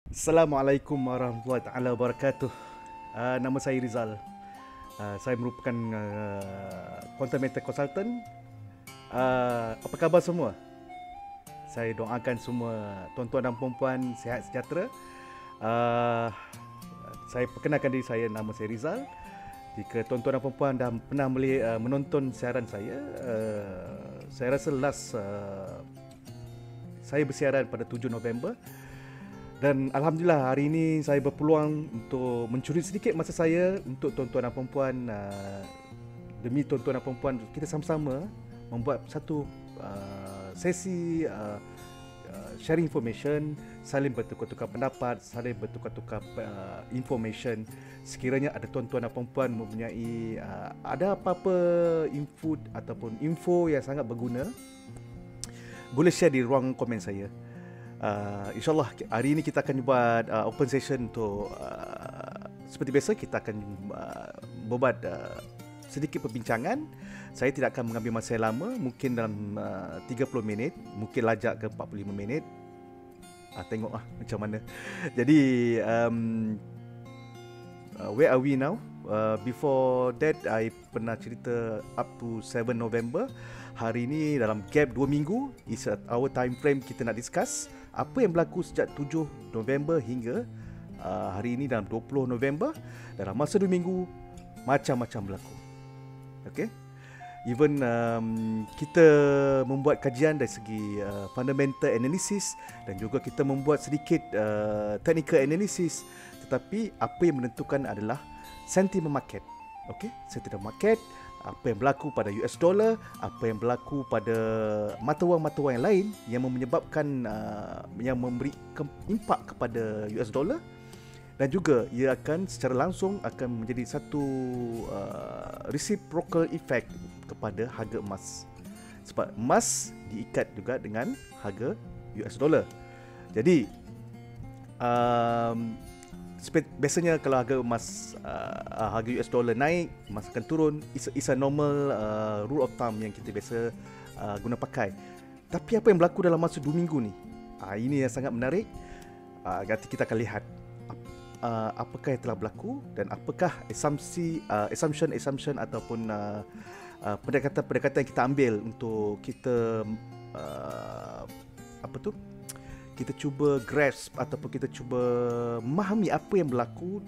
Assalamualaikum warahmatullahi taala wabarakatuh. Nama saya Rizal. Saya merupakan content mentor consultant. Apa khabar semua? Saya doakan semua tuan-tuan dan puan-puan sihat sejahtera. Uh, saya perkenalkan diri saya, nama saya Rizal. Jika tuan-tuan dan puan-puan dah pernah menonton siaran saya rasa last saya bersiaran pada 7 November. Dan Alhamdulillah hari ini saya berpeluang untuk mencuri sedikit masa saya untuk tuan-tuan dan puan-puan, demi tuan-tuan dan puan-puan kita sama-sama membuat satu sesi sharing information, saling bertukar-tukar pendapat, saling bertukar-tukar information. Sekiranya ada tuan-tuan dan puan-puan mempunyai ada apa-apa info yang sangat berguna, boleh share di ruang komen saya. InsyaAllah hari ini kita akan buat open session untuk seperti biasa kita akan buat sedikit perbincangan. Saya tidak akan mengambil masa yang lama, mungkin dalam 30 minit, mungkin lajak ke 45 minit. Tengoklah macam mana. Jadi where are we now? Before that I pernah cerita up to 7 November. Hari ini dalam gap 2 minggu is our time frame kita nak discuss apa yang berlaku sejak 7 November hingga hari ini dalam 20 November. Dalam masa 2 minggu macam-macam berlaku. Okay? Even kita membuat kajian dari segi fundamental analysis dan juga kita membuat sedikit technical analysis. Tetapi apa yang menentukan adalah sentiment market. Okay? Sentiment market, apa yang berlaku pada US dollar, apa yang berlaku pada mata wang yang lain yang menyebabkan yang memberi impak kepada US dollar, dan juga ia akan secara langsung akan menjadi satu reciprocal effect kepada harga emas, sebab emas diikat juga dengan harga US dollar. Jadi biasanya kalau harga emas harga US dollar naik, emas akan turun. It's a normal rule of thumb yang kita biasa guna pakai. Tapi apa yang berlaku dalam masa 2 minggu ni, ini yang sangat menarik. Nanti kita akan lihat apakah yang telah berlaku dan apakah assumption ataupun pendekatan-pendekatan yang kita ambil untuk kita kita cuba grasp ataupun kita cuba memahami apa yang berlaku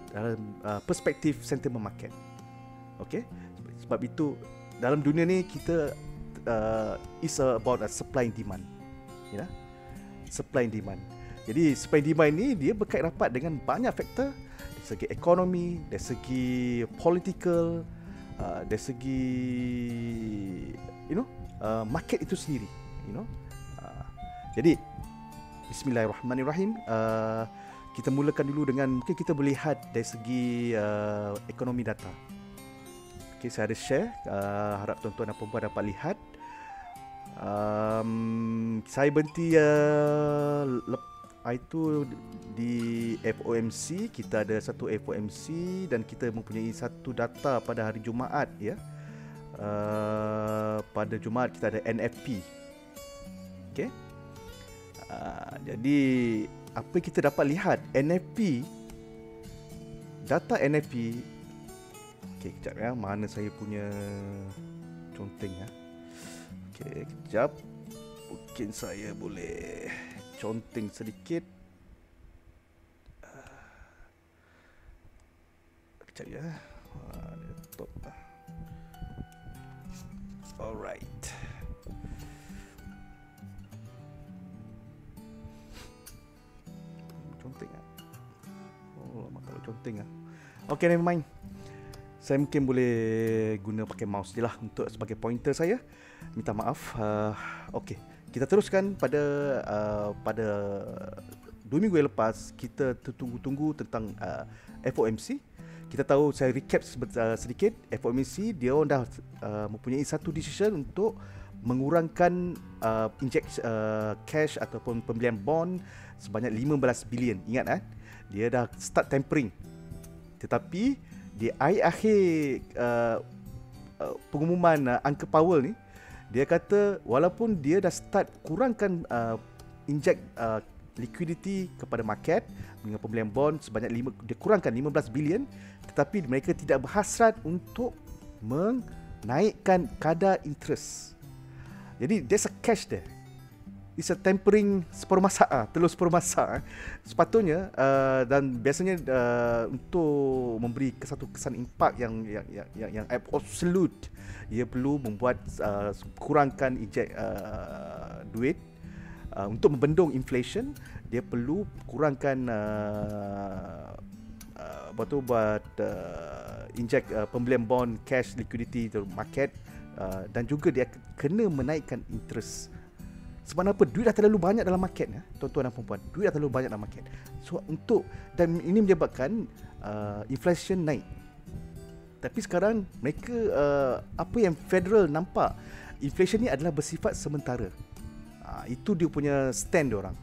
dalam perspektif sentiment market. Okay? Sebab itu dalam dunia ni kita is about supply and demand. You know? Supply and demand. Jadi supply and demand ni dia berkait rapat dengan banyak faktor, dari segi ekonomi, dari segi political, dari segi market itu sendiri. Jadi Bismillahirrahmanirrahim. Kita mulakan dulu dengan mungkin kita melihat dari segi ekonomi data. Okay, saya ada share. Harap tuan-tuan dan puan-puan dapat lihat. Saya berhenti itu di FOMC. Kita ada satu FOMC dan kita mempunyai satu data pada hari Jumaat, ya. Pada Jumaat kita ada NFP. Okay. Jadi apa yang kita dapat lihat NFP, data NFP. Okey, kejap ya, mana saya punya conteng ya. Okey, kejap. Mungkin saya boleh conteng sedikit. Kejap ya. Laptop. Alright. Conteng ah. Oh, lama kalau conteng ah. Okay, never mind. Saya mungkin boleh guna pakai mouse je lah untuk sebagai pointer saya. Minta maaf. Okay, kita teruskan pada 2 minggu yang lepas kita tertunggu-tunggu tentang FOMC. Kita tahu, saya recap sedikit. FOMC dia orang dah mempunyai satu decision untuk mengurangkan inject cash ataupun pembelian bond sebanyak 15 bilion. Ingat dia dah start tapering. Tetapi di akhir pengumuman Uncle Powell ni, dia kata walaupun dia dah start kurangkan inject liquidity kepada market dengan pembelian bond sebanyak dia kurangkan 15 bilion, tetapi mereka tidak berhasrat untuk menaikkan kadar interest. Jadi there's a cash there. It's a tempering separuh masak, telur separuh masak. Sepatutnya dan biasanya untuk memberi satu kesan impak yang absolute, ia perlu membuat kurangkan injek duit untuk membendung inflation. Dia perlu kurangkan buat injek pembelian bond, cash, liquidity to market, dan juga dia kena menaikkan interest. Sebab apa? Duit dah terlalu banyak dalam market, tuan-tuan dan puan-puan. Duit dah terlalu banyak dalam market. So dan ini menyebabkan inflation naik. Tapi sekarang mereka apa yang Federal nampak, inflation ni adalah bersifat sementara. Itu dia punya stand dia orang.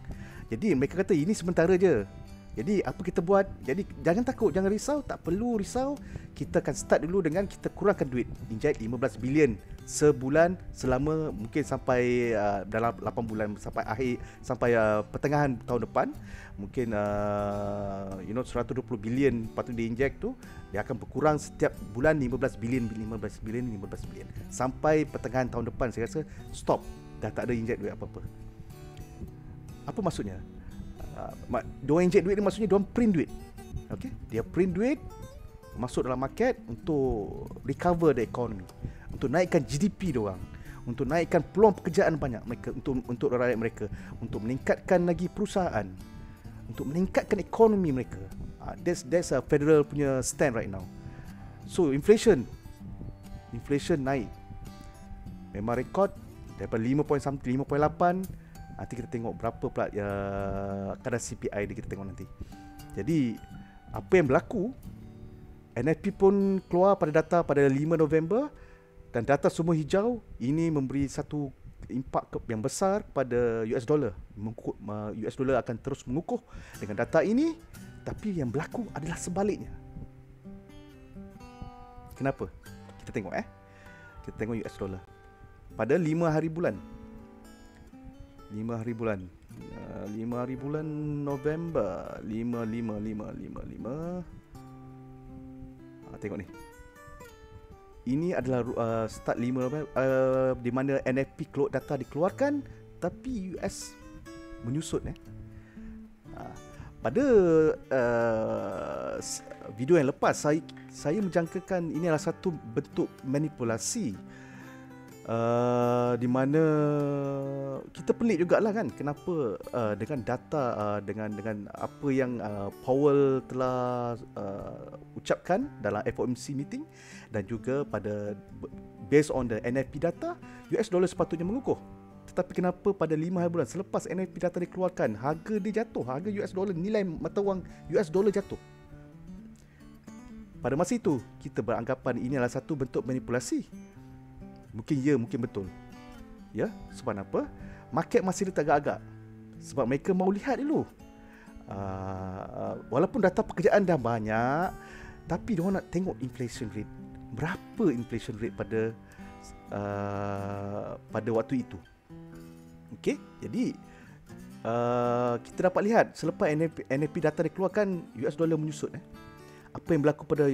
Jadi mereka kata ini sementara je. Jadi apa kita buat? Jadi jangan takut, jangan risau, tak perlu risau. Kita akan start dulu dengan kita kurangkan duit. Inject 15 bilion sebulan selama mungkin sampai dalam 8 bulan, sampai pertengahan tahun depan. Mungkin 120 bilion patut diinject tu, dia akan berkurang setiap bulan 15 bilion sampai pertengahan tahun depan. Saya rasa stop, dah tak ada inject duit apa-apa. Apa maksudnya? Diorang inject duit ni maksudnya diorang print duit. Okay? Dia print duit masuk dalam market untuk recover the economy, untuk naikkan GDP diorang, untuk naikkan peluang pekerjaan banyak mereka, untuk rakyat mereka, untuk meningkatkan lagi perusahaan, untuk meningkatkan ekonomi mereka. That's a federal punya stand right now. So inflation naik, memang rekod daripada 5.8. Nanti kita tengok berapa pula kadar CPI dia, kita tengok nanti. Jadi apa yang berlaku, NFP pun keluar data pada 5 November dan data semua hijau. Ini memberi satu impak yang besar pada US dollar. US dollar akan terus mengukuh dengan data ini, tapi yang berlaku adalah sebaliknya. Kenapa? Kita tengok Kita tengok US dollar pada 5 hari bulan November. 5. Tengok ni. Ini adalah start 5 November, di mana NFP data dikeluarkan, tapi US menyusut. Pada video yang lepas saya menjangkakan ini adalah satu bentuk manipulasi, di mana kita pelik jugalah kan, kenapa dengan data dengan apa yang Powell telah ucapkan dalam FOMC meeting, dan juga pada based on the NFP data, US dollar sepatutnya mengukuh. Tetapi kenapa pada 5 hari bulan selepas NFP data dikeluarkan, harga dia jatuh, harga US dollar, nilai mata wang US dollar jatuh. Pada masa itu kita beranggapan ini adalah satu bentuk manipulasi. Mungkin ya, mungkin betul. Ya, sebab apa? Market masih teragak-agak. Sebab mereka mau lihat dulu. Walaupun data pekerjaan dah banyak, tapi diorang nak tengok inflation rate. Berapa inflation rate pada waktu itu. Okey, jadi kita dapat lihat selepas NFP data dikeluarkan, US dollar menyusut. Apa yang berlaku pada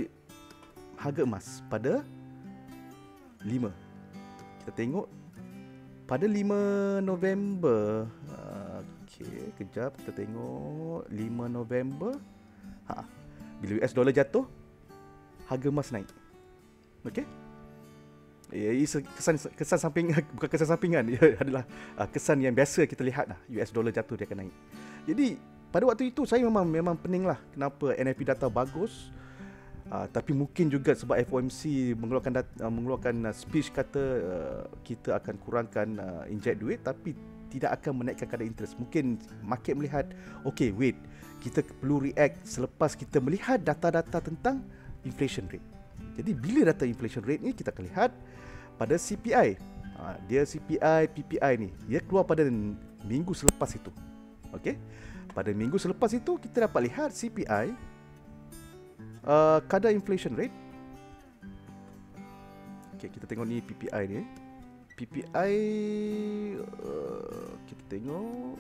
harga emas pada 5? Kita tengok pada 5 November. Okey, kejap kita tengok 5 November. Bila US dollar jatuh, harga emas naik. Okey. Ini kesan samping, bukan kesan sampingan, ia adalah kesan yang biasa kita lihat lah. US dollar jatuh, dia akan naik. Jadi pada waktu itu saya memang pening lah kenapa NFP data bagus. Tapi mungkin juga sebab FOMC mengeluarkan speech kata kita akan kurangkan inject duit, tapi tidak akan menaikkan kadar interest. Mungkin market melihat, okay, wait, kita perlu react selepas kita melihat data-data tentang inflation rate. Jadi bila data inflation rate ni kita akan lihat pada CPI. Dia CPI, PPI ni, dia keluar pada minggu selepas itu. Okay? Pada minggu selepas itu kita dapat lihat CPI, kadar inflation rate. Okay, kita tengok ni PPI ni. PPI kita tengok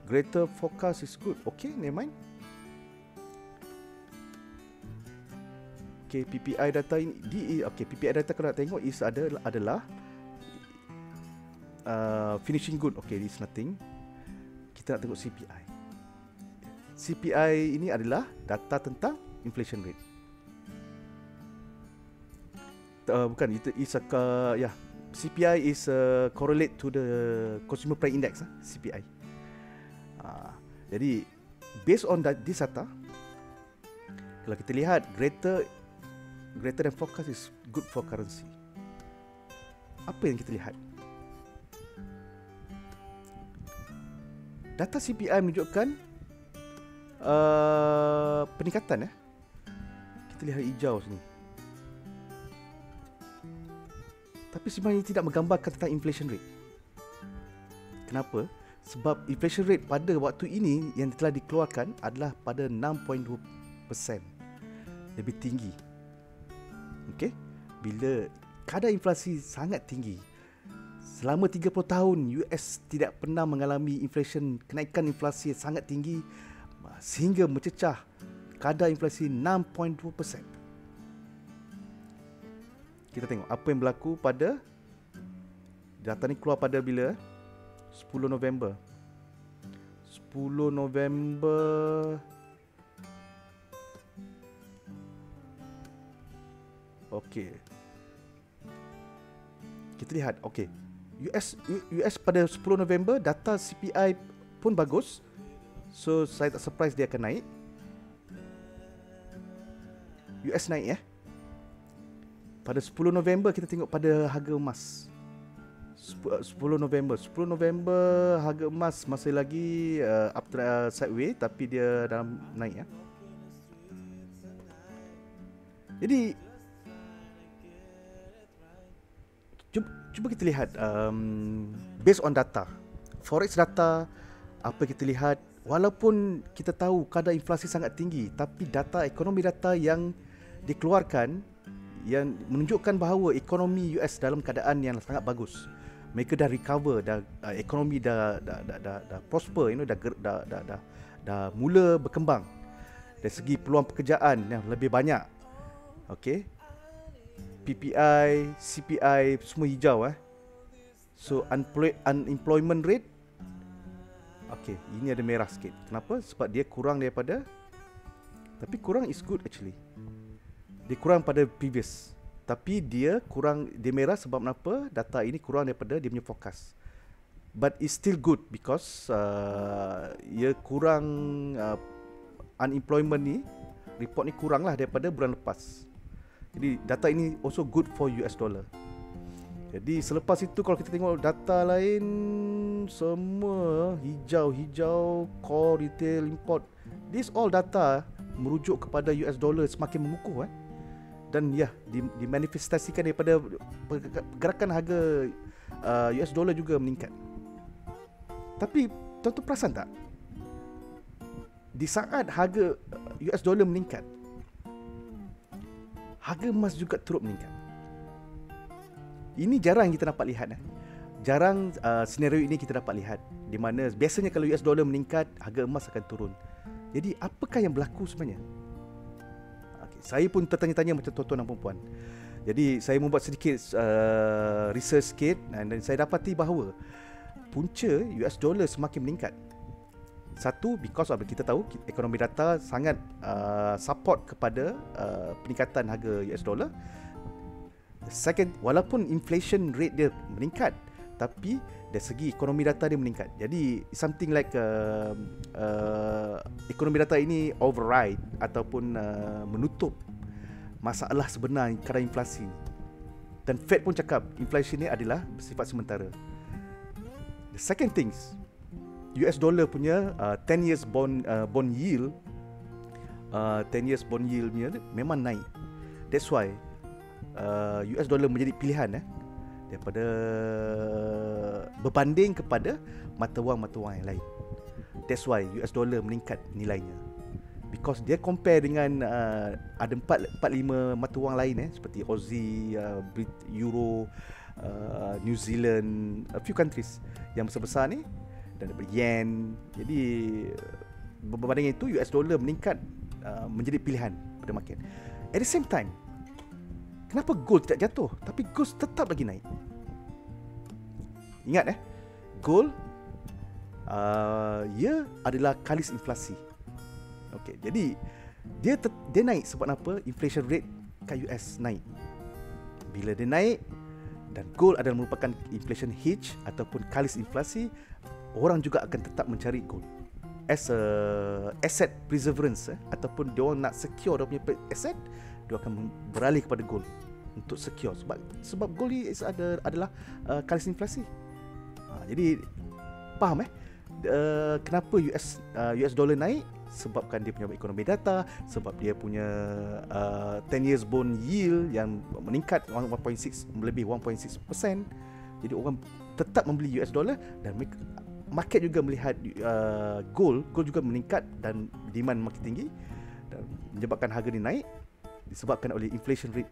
Greater forecast is good. Okay, never mind. Okay, PPI data ini PPI data kalau nak tengok adalah finishing good. Okay, this is nothing. Kita nak tengok CPI. CPI ini adalah data tentang inflation rate. Bukan, itu is CPI is correlate to the consumer price index, CPI. Jadi based on this data, kalau kita lihat greater than forecast is good for currency. Apa yang kita lihat? Data CPI menunjukkan peningkatan. Kita lihat hijau sini. Tapi sebenarnya tidak menggambarkan tentang inflation rate. Kenapa? Sebab inflation rate pada waktu ini yang telah dikeluarkan adalah pada 6.2%. Lebih tinggi. Okey? Bila kadar inflasi sangat tinggi, selama 30 tahun US tidak pernah mengalami kenaikan inflasi sangat tinggi sehingga mencecah kadar inflasi 6.2%. Kita tengok apa yang berlaku pada data ni keluar pada bila? 10 November. 10 November. Okey. Kita lihat, okey. US pada 10 November data CPI pun bagus. So saya tak surprise dia akan naik. US naik Pada 10 November kita tengok pada harga emas. 10 November harga emas masih lagi sideways tapi dia dalam naik Jadi cuba kita lihat based on data. Forex data apa kita lihat, walaupun kita tahu kadar inflasi sangat tinggi, tapi ekonomi data yang dikeluarkan yang menunjukkan bahawa ekonomi US dalam keadaan yang sangat bagus. Mereka dah recover, ekonomi dah prosper, dah mula berkembang. Dari segi peluang pekerjaan yang lebih banyak. Okey. PPI, CPI semua hijau So unemployment rate ini ada merah sikit. Kenapa? Sebab dia kurang daripada, tapi kurang is good actually. Dia kurang pada previous. Tapi dia merah sebab kenapa? Data ini kurang daripada dia punya forecast. But it's still good because ia kurang unemployment ni, report ni kurang lah daripada bulan lepas. Jadi data ini also good for US dollar. Jadi selepas itu kalau kita tengok data lain, semua hijau, core, retail, import. This all data merujuk kepada US dollar semakin mengukuh Dan dimanifestasikan daripada pergerakan harga US dollar juga meningkat. Tapi tuan-tuan perasan tak? Di saat harga US dollar meningkat, harga emas juga turut meningkat. Ini jarang kita dapat lihat. Jarang senario ini kita dapat lihat. Di mana biasanya kalau US dollar meningkat, harga emas akan turun. Jadi apakah yang berlaku sebenarnya? Saya pun tertanya-tanya macam tuan-tuan dan puan-puan. Jadi saya membuat sedikit research sikit dan saya dapati bahawa punca US dollar semakin meningkat. Satu, because of kita tahu ekonomi data sangat support kepada peningkatan harga US dollar. Second, walaupun inflation rate dia meningkat, tapi dari segi ekonomi data dia meningkat. Jadi something like ekonomi data ini override ataupun menutup masalah sebenar kadar inflasi. Dan Fed pun cakap inflation ni adalah bersifat sementara. The second things, US dollar punya 10 years bond yield 10 years bond yield memang naik. That's why US dollar menjadi pilihan daripada berbanding kepada mata wang yang lain. That's why US dollar meningkat nilainya. Because dia compare dengan ada 4-5 mata wang lain seperti Aussie, Euro, New Zealand, a few countries yang besar-besar ni, dan daripada yen. Jadi berbanding itu US dollar meningkat menjadi pilihan pada market. At the same time, kenapa gold tidak jatuh tapi gold tetap lagi naik? Ingat gold ia adalah kalis inflasi. Okey, jadi dia naik sebab apa? Inflation rate kat US naik. Bila dia naik dan gold adalah merupakan inflation hedge ataupun kalis inflasi, orang juga akan tetap mencari gold as a asset preservance ataupun dia orang nak secure dia punya asset, dia akan beralih kepada gold untuk secure sebab gold ni adalah kalis inflasi. Jadi faham kenapa US dollar naik? Sebabkan dia punya ekonomi data, sebab dia punya 10 years bond yield yang meningkat 1.6 lebih 1.6%. Jadi orang tetap membeli US dollar dan market juga melihat gold juga meningkat dan demand makin tinggi dan menyebabkan harga ni naik disebabkan oleh inflation rate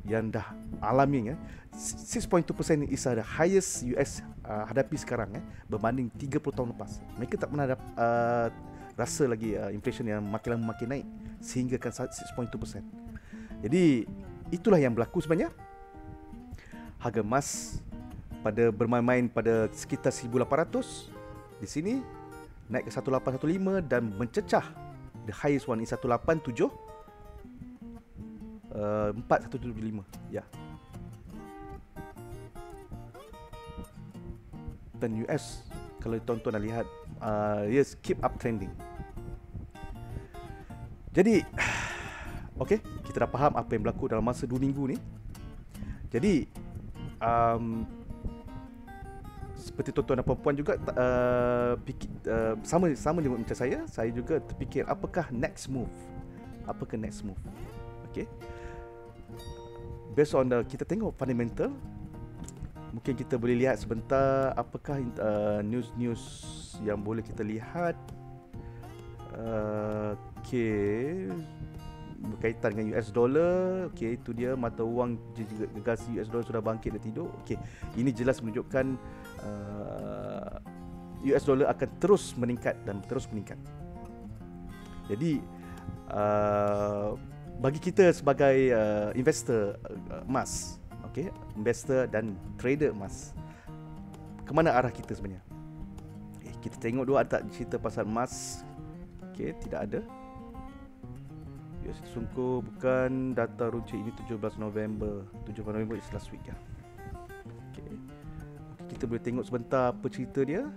yang dah alami 6.2% is the highest US hadapi sekarang berbanding 30 tahun lepas. Mereka tak pernah rasa lagi inflation yang makin lama makin naik sehingga kan 6.2%. Jadi itulah yang berlaku sebenarnya. Harga emas pada bermain-main pada sekitar 1800 di sini naik ke 1815 dan mencecah the highest one is 187 4175 ya. Dan US kalau tuan-tuan nak lihat yes, keep up trending. Jadi okey, kita dah faham apa yang berlaku dalam masa 2 minggu ni. Jadi seperti tuan-tuan dan puan juga sama juga macam saya juga terfikir apakah next move. Okey. Based on kita tengok fundamental, mungkin kita boleh lihat sebentar apakah news-news yang boleh kita lihat. Okey, berkaitan dengan US dollar. Okey, itu dia mata wang gergasi US dollar sudah bangkit dari tidur. Okey, ini jelas menunjukkan US dollar akan terus meningkat dan terus meningkat. Jadi bagi kita sebagai investor emas, okey, investor dan trader emas, ke mana arah kita sebenarnya? Kita tengok dulu ada tak cerita pasal emas. Okey, tidak ada. US sungguh bukan data runcit ini 17 November. 17 November is last week ya. Okey. Kita boleh tengok sebentar apa cerita dia.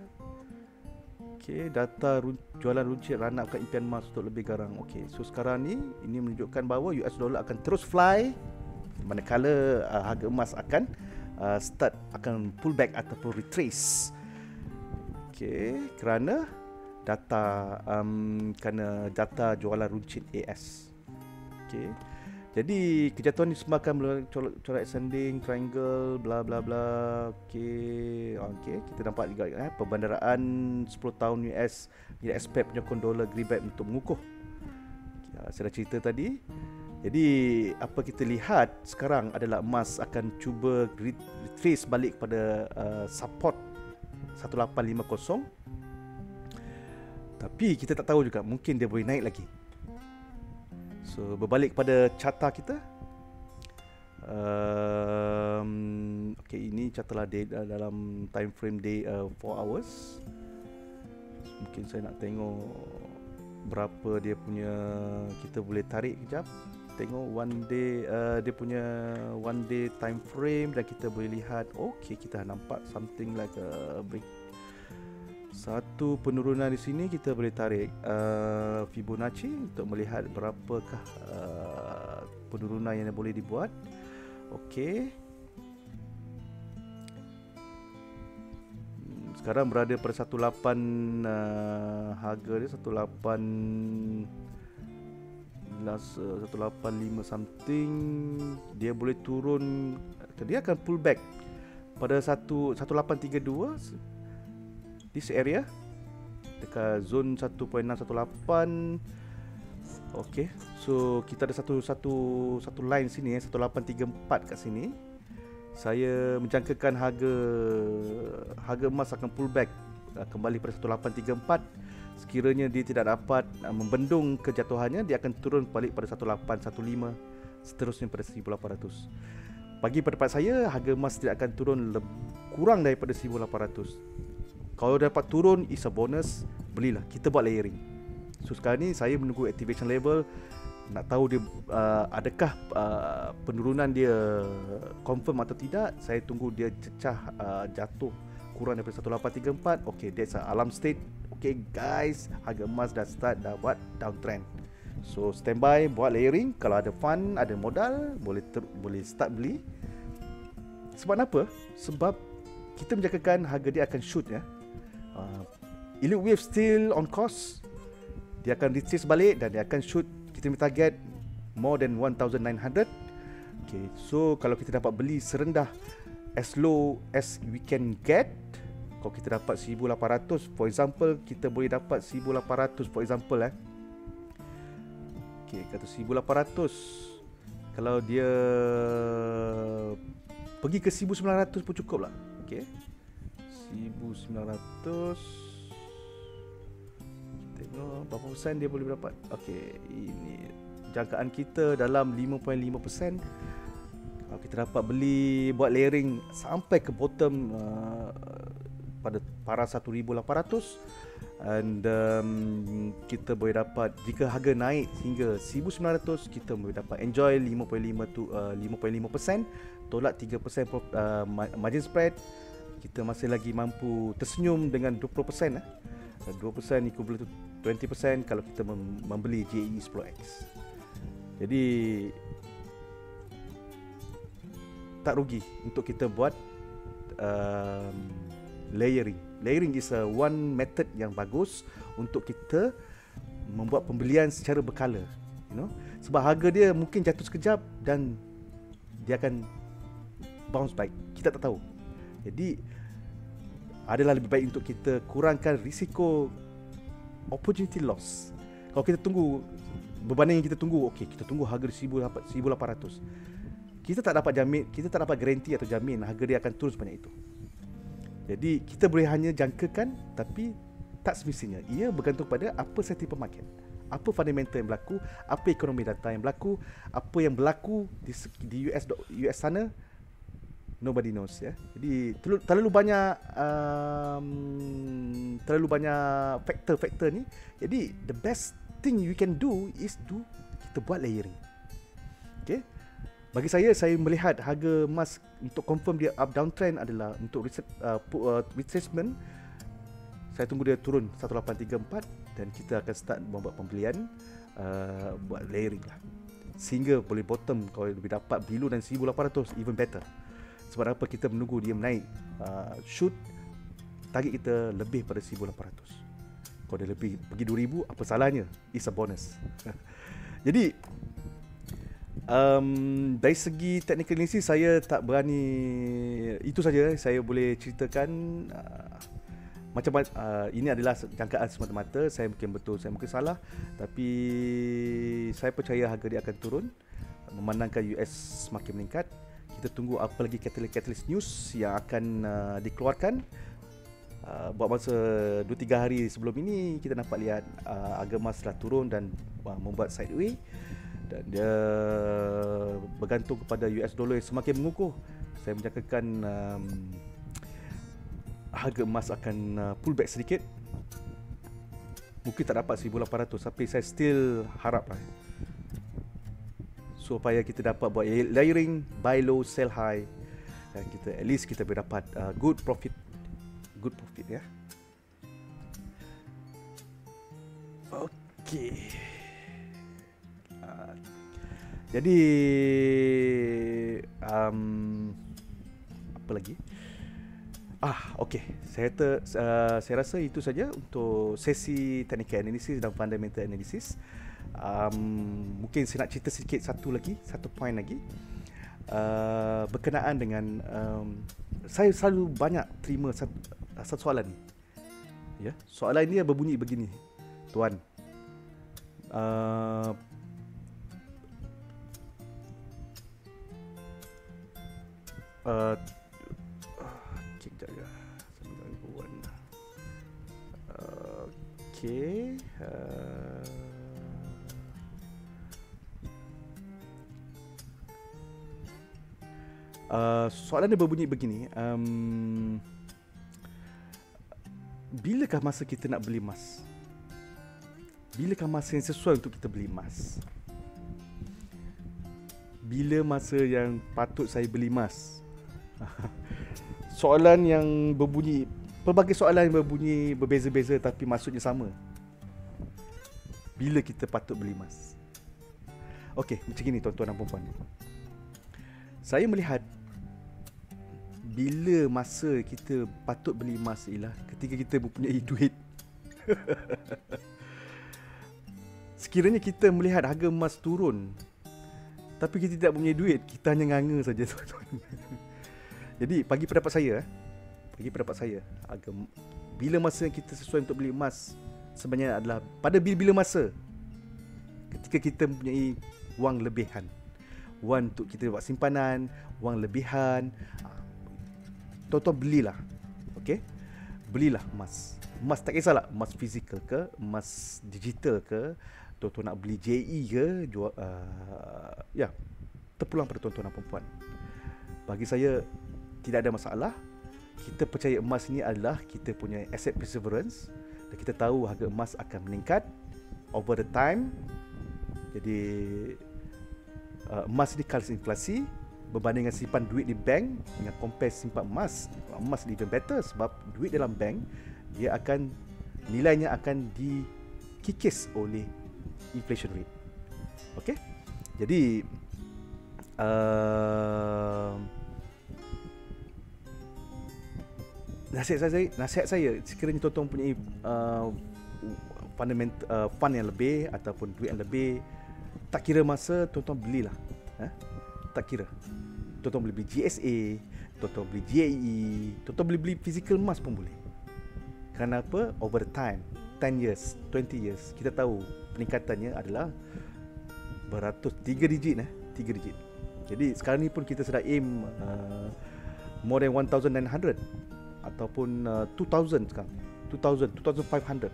Okey, data jualan runcit run up kat impian emas untuk lebih garang. Okey, so sekarang ni ini menunjukkan bahawa US dollar akan terus fly manakala harga emas akan akan pull back ataupun retrace. Okey, kerana data jualan runcit AS. Okey. Jadi kejatuhan ni semua akan melalui corak ascending triangle bla bla bla. Okey, kita nampak juga perbandaraan 10 tahun US menjadi aspek penyokong dolar greenback untuk mengukuh. Saya dah cerita tadi. Jadi apa kita lihat sekarang adalah emas akan cuba retrace balik pada support 1850. Tapi kita tak tahu juga, mungkin dia boleh naik lagi. So berbalik pada carta kita. Okay, ini carta dalam time frame day 4 hours. Mungkin saya nak tengok berapa dia punya, kita boleh tarik kejap. Tengok one day dia punya one day time frame dan kita boleh lihat kita nampak something like a break. Satu penurunan di sini kita boleh tarik Fibonacci untuk melihat berapakah penurunan yang boleh dibuat. Okey. Sekarang berada pada 18 harga dia 185 something. Dia boleh turun, dia akan pull back pada 1832 this area dekat zone 1.618. Okey, so kita ada satu line sini 1834 kat sini. Saya menjangkakan harga emas akan pull back kembali pada 1834. Sekiranya dia tidak dapat membendung kejatuhannya, dia akan turun balik pada 1815, seterusnya pada 1800. Bagi pendapat saya, harga emas tidak akan turun kurang daripada 1800. Kalau dapat turun, is a bonus, belilah. Kita buat layering. So sekarang ni saya menunggu activation level, nak tahu dia adakah penurunan dia confirm atau tidak. Saya tunggu dia cecah, jatuh kurang daripada 1834. Okay, that's a alarm state. Okay guys, harga emas dah start, dah buat downtrend. So standby, buat layering. Kalau ada fund, ada modal, boleh start beli. Sebab apa? Sebab kita menjangkakan harga dia akan shoot ya. Elite Wave still on course. Dia akan retrace balik dan dia akan shoot. Kita punya target more than 1900. Okay, so kalau kita dapat beli serendah as low as we can get, kalau kita dapat 1800 for example, kita boleh dapat 1800 for example okay, kata 1800, kalau dia pergi ke 1900 pun cukup lah. Okay, 1900, tengok berapa persen dia boleh dapat. Okay, ini jangkaan kita dalam 5.5%. Kalau kita dapat beli, buat layering sampai ke bottom pada para 1800, and kita boleh dapat, jika harga naik hingga 1900, kita boleh dapat enjoy 5.5%, tolak 3% margin spread. Kita masih lagi mampu tersenyum dengan 20%. 2% equivalent to 20% kalau kita membeli JE 10X. Jadi tak rugi untuk kita buat layering. Layering is a one method yang bagus untuk kita membuat pembelian secara berkala, sebab harga dia mungkin jatuh sekejap dan dia akan bounce back. Kita tak tahu. Jadi adalah lebih baik untuk kita kurangkan risiko opportunity loss. Kalau kita tunggu, berbanding kita tunggu, okey, kita tunggu harga 1800, kita tak dapat jamin, kita tak dapat garanti atau jamin harga dia akan turun sebanyak itu. Jadi kita boleh hanya jangkakan, tapi tak semestinya. Ia bergantung pada apa sentimen market, apa fundamental yang berlaku, apa ekonomi data yang berlaku, apa yang berlaku di US sana. Nobody knows ya. Jadi terlalu banyak faktor-faktor ni. Jadi the best thing you can do is kita buat layering. Okay. Bagi saya melihat harga emas untuk confirm dia up downtrend adalah untuk retracement. Saya tunggu dia turun 1834 dan kita akan start membuat pembelian, buat layering lah, sehingga boleh bottom. Kalau lebih dapat below dan 1800, even better. Sebab apa? Kita menunggu dia menaik, shoot, target kita lebih pada 1800. Kalau dia lebih pergi 2000, apa salahnya? It's a bonus. Jadi dari segi technical analysis, saya tak berani. Itu saja saya boleh ceritakan. Macam ini adalah jangkaan semata-mata. Saya mungkin betul, saya mungkin salah, tapi saya percaya harga dia akan turun memandangkan US semakin meningkat. Kita tunggu apa lagi catalyst news yang akan dikeluarkan. Buat masa 2-3 hari sebelum ini, kita nampak lihat harga emas telah turun dan membuat sideway, dan dia bergantung kepada US dollar yang semakin mengukuh. Saya menjangkakan harga emas akan pull back sedikit. Mungkin tak dapat 1800, tapi saya still harap lah, supaya kita dapat buat layering, buy low, sell high, dan kita at least kita boleh dapat good profit ya. Okey. Jadi apa lagi? Okey. Saya rasa itu saja untuk sesi technical analysis dan fundamental analysis. Mungkin saya nak cerita sikit satu point lagi, berkenaan dengan saya selalu banyak terima satu soalan ni. Ya, soalan ini berbunyi begini, tuan. Kejap je. Okey. Soalan dia berbunyi begini. Bilakah masa kita nak beli emas? Bilakah masa yang sesuai untuk kita beli emas? Bila masa yang patut saya beli emas? Soalan yang berbunyi, pelbagai soalan yang berbunyi berbeza-beza tapi maksudnya sama. Bila kita patut beli emas? Okey, macam ni tuan-tuan dan puan-puan. Saya melihat bila masa kita patut beli emas ialah ketika kita mempunyai duit. Sekiranya kita melihat harga emas turun tapi kita tidak mempunyai duit, kita hanya nganga saja, tuan-tuan. Jadi bagi pendapat saya, bila masa yang kita sesuai untuk beli emas sebenarnya adalah pada bila-bila masa ketika kita mempunyai wang lebihan, wang untuk kita buat simpanan, wang lebihan, tuan-tuan belilah. Okey, belilah emas. Emas tak kisahlah, emas fizikal ke, emas digital ke, tuan-tuan nak beli JE ke, jual, ya, terpulang pada tuan-tuan dan puan-puan. Bagi saya tidak ada masalah. Kita percaya emas ini adalah kita punya asset perseverance dan kita tahu harga emas akan meningkat over the time. Jadi emas ni kalah inflasi berbanding dengan simpan duit di bank. Dengan compare simpan emas even better sebab duit dalam bank dia akan, nilainya akan dikikis oleh inflation rate. Okey, jadi nasihat saya sekiranya tuan-tuan mempunyai fund yang lebih ataupun duit yang lebih, tak kira masa, tuan-tuan belilah. Tak kira, tuan-tuan boleh beli GSA, tuan-tuan beli JE, tuan-tuan boleh beli physical emas pun boleh. Kerana apa? Over time, 10 years, 20 years, kita tahu peningkatannya adalah beratus, 3 digit. Jadi sekarang ni pun kita sedang aim more than 1,900 ataupun 2,000 sekarang, 2,500.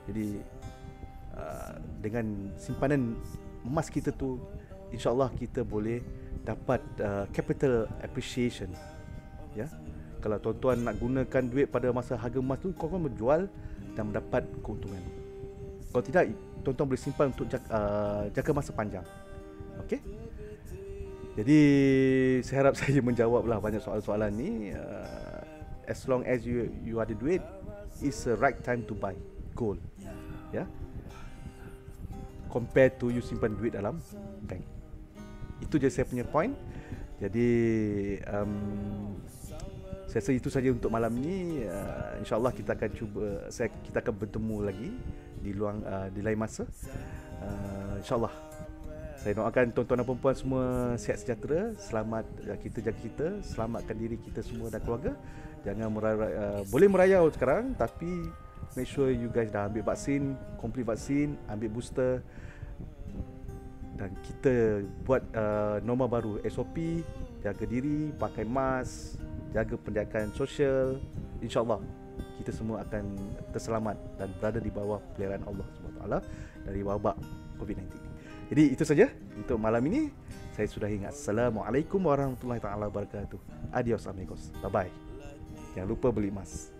Jadi dengan simpanan emas kita tu, InsyaAllah kita boleh dapat capital appreciation. Ya, kalau tuan-tuan nak gunakan duit pada masa harga emas tu, korang menjual dan mendapat keuntungan. Kalau tidak, tuan-tuan boleh simpan untuk jaga masa panjang. Okey. Jadi saya harap saya menjawablah banyak soalan-soalan ni. As long as you ada duit, it's the right time to buy gold. Ya. Compare to you simpan duit dalam bank. Itu je saya punya point. Jadi saya rasa itu saja untuk malam ni. InsyaAllah kita akan kita akan bertemu lagi di lain masa. InsyaAllah. Saya doakan tuan-tuan dan puan-puan semua sihat sejahtera, selamat, kita jaga kita, selamatkan diri kita semua dan keluarga. Jangan boleh merayau sekarang, tapi make sure you guys dah ambil vaksin, complete vaksin, ambil booster. Dan kita buat norma baru, SOP, jaga diri, pakai mask, jaga penjagaan sosial. InsyaAllah kita semua akan terselamat dan berada di bawah peliharaan Allah SWT dari wabak COVID-19. Jadi itu saja untuk malam ini. Saya sudah ingat. Assalamualaikum warahmatullahi taala wabarakatuh. Adios amigos. Bye bye. Jangan lupa beli emas.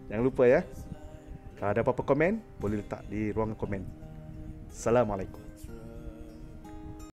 Jangan lupa ya. Kalau ada apa-apa komen, boleh letak di ruangan komen. Assalamualaikum.